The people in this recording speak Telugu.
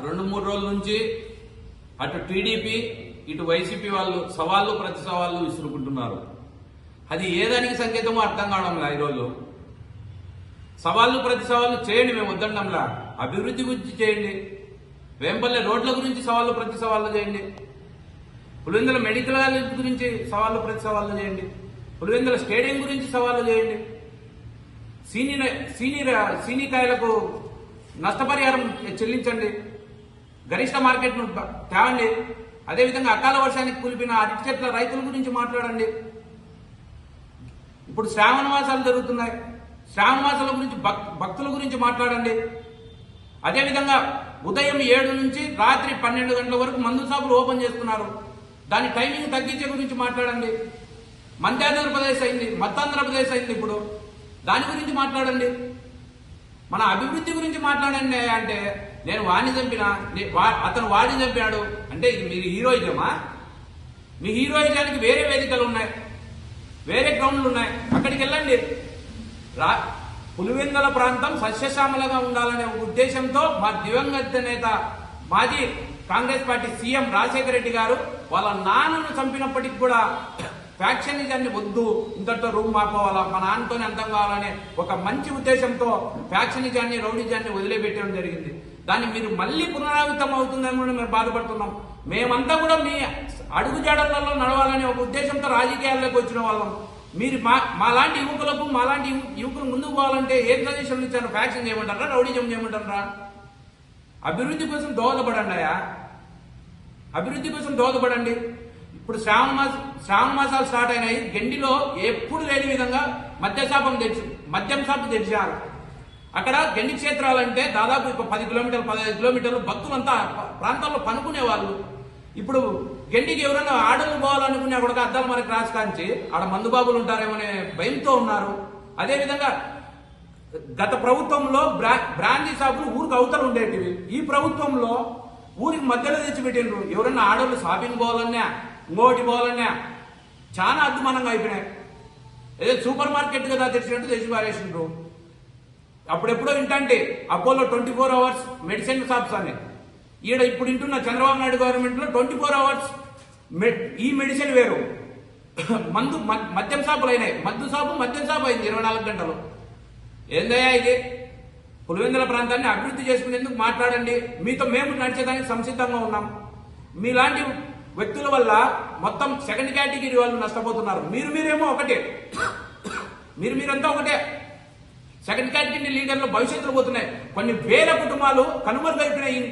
2-3 రోజుల నుంచి అటు టీడీపీ ఇటు వైసీపీ వాళ్ళు సవాళ్లు ప్రతి సవాళ్లు విసురుకుంటున్నారు. అది ఏ దానికి సంకేతమో అర్థం కావడంలా. ఈరోజు సవాళ్లు ప్రతి సవాళ్లు చేయండి, మేము వద్దండంలా. అభివృద్ధి గురించి చేయండి, వేంపల్లె రోడ్ల గురించి సవాళ్లు ప్రతి సవాళ్లు చేయండి, పులివెందుల మెడికల్ కాలేజ్ గురించి సవాళ్లు ప్రతి సవాళ్లు చేయండి, పులివెందుల స్టేడియం గురించి సవాళ్లు చేయండి, సీనికాయలకు నష్టపరిహారం చెల్లించండి, గరిష్ట మార్కెట్ను తేవండి, అదేవిధంగా అకాల వర్షానికి కూలిపిన అరటి చెట్ల రైతుల గురించి మాట్లాడండి. ఇప్పుడు శ్రావణ మాసాలు జరుగుతున్నాయి, శ్రావణ మాసాల గురించి భక్తుల గురించి మాట్లాడండి. అదేవిధంగా ఉదయం 7 నుంచి రాత్రి 12 గంటల వరకు మందు షాపులు ఓపెన్ చేస్తున్నారు, దాని టైమింగ్ తగ్గించే గురించి మాట్లాడండి. మధ్యాంధ్రప్రదేశ్ అయింది, మధ్యాంధ్రప్రదేశ్ అయింది, ఇప్పుడు దాని గురించి మాట్లాడండి. మన అభివృద్ధి గురించి మాట్లాడండి అంటే నేను వాడిని చంపినా అతను వాడిని చంపినాడు అంటే ఇది మీరు హీరోయిజమా? మీ హీరోయిజానికి వేరే వేదికలు ఉన్నాయి, వేరే గ్రౌండ్లు ఉన్నాయి, అక్కడికి వెళ్ళండి. పులివెందుల ప్రాంతం సస్యశ్యామలంగా ఉండాలనే ఉద్దేశంతో మా దివంగత నేత మాజీ కాంగ్రెస్ పార్టీ సీఎం రాజశేఖర రెడ్డి గారు వాళ్ళ నాన్నను చంపినప్పటికి కూడా ఫ్యాక్షనిజాన్ని వద్దు, ఇంతటితో రూమ్ మాపోవాలా, మా నాన్నతోనే అంతం కావాలనే ఒక మంచి ఉద్దేశంతో ఫ్యాక్షనిజాన్ని రౌడిజాన్ని వదిలిపెట్టడం జరిగింది. దాన్ని మీరు మళ్ళీ పునరావృతం అవుతుందని కూడా మేము బాధపడుతున్నాం. మేమంతా కూడా మీ అడుగుజాడలలో నడవాలనే ఒక ఉద్దేశంతో రాజకీయాల్లోకి వచ్చిన వాళ్ళం. మీరు మాలాంటి యువకులకు మాలాంటి యువకులు ముందుకు పోవాలంటే ఏ ప్రదేశంలో ఇచ్చారు? ఫ్యాక్షన్ చేయమంటారా, రౌడిజం చేయమంటారా? అభివృద్ధి కోసం దోహదపడండి, అభివృద్ధి కోసం దోహదపడండి. ఇప్పుడు శ్రావణ మాసాలు స్టార్ట్ అయినాయి. గండిలో ఎప్పుడు లేని విధంగా మద్యం షాపు తెరిచారు. అక్కడ గండి క్షేత్రాలంటే దాదాపు 10 కిలోమీటర్లు 15 కిలోమీటర్లు భక్తులంతా ప్రాంతాల్లో పనుకునే వాళ్ళు. ఇప్పుడు గండికి ఎవరైనా ఆడలు పోవాలనుకునే కూడా అద్దాలు మనకి రాసుకాంచి ఆడ మందుబాబులు ఉంటారేమనే భయంతో ఉన్నారు. అదేవిధంగా గత ప్రభుత్వంలో బ్రాందీ షాపులు ఊరికి అవతల ఉండేటివి, ఈ ప్రభుత్వంలో ఊరికి మధ్యలో తెచ్చిపెట్టిండ్రు. ఎవరైనా ఆడవాళ్ళు షాపింగ్ పోవాలన్నా ఇంకోటి పోవాలన్నా చాలా అద్దుమానంగా అయిపోయినాయి. ఏదో సూపర్ మార్కెట్ కదా తెచ్చినట్టు తెచ్చి పారేసిండ్రు. అప్పుడెప్పుడో వింటంటే అపోలో 24 అవర్స్ మెడిసిన్ షాప్స్ అని, ఈడ ఇప్పుడు వింటున్న చంద్రబాబు నాయుడు గవర్నమెంట్ లో 24 అవర్స్ ఈ మెడిసిన్ వేరు, మద్యం షాపులు అయినాయి. మద్యం షాపు అయింది 24 గంటలు. ఏందయ్యా ఇది? పులివెందుల ప్రాంతాన్ని అభివృద్ధి చేసుకునేందుకు మాట్లాడండి. మీతో మేము నడిచేదానికి సంసిద్ధంగా ఉన్నాం. మీలాంటి వ్యక్తుల వల్ల మొత్తం సెకండ్ కేటగిరీ వాళ్ళు నష్టపోతున్నారు. మీరేమో ఒకటే, మీరంతా ఒకటే. సెకండ్ కేటగిరీ లీడర్లు భవిష్యత్తులో పోతున్నాయి. కొన్ని వేల కుటుంబాలు కనుమరుగైపోయినాయి.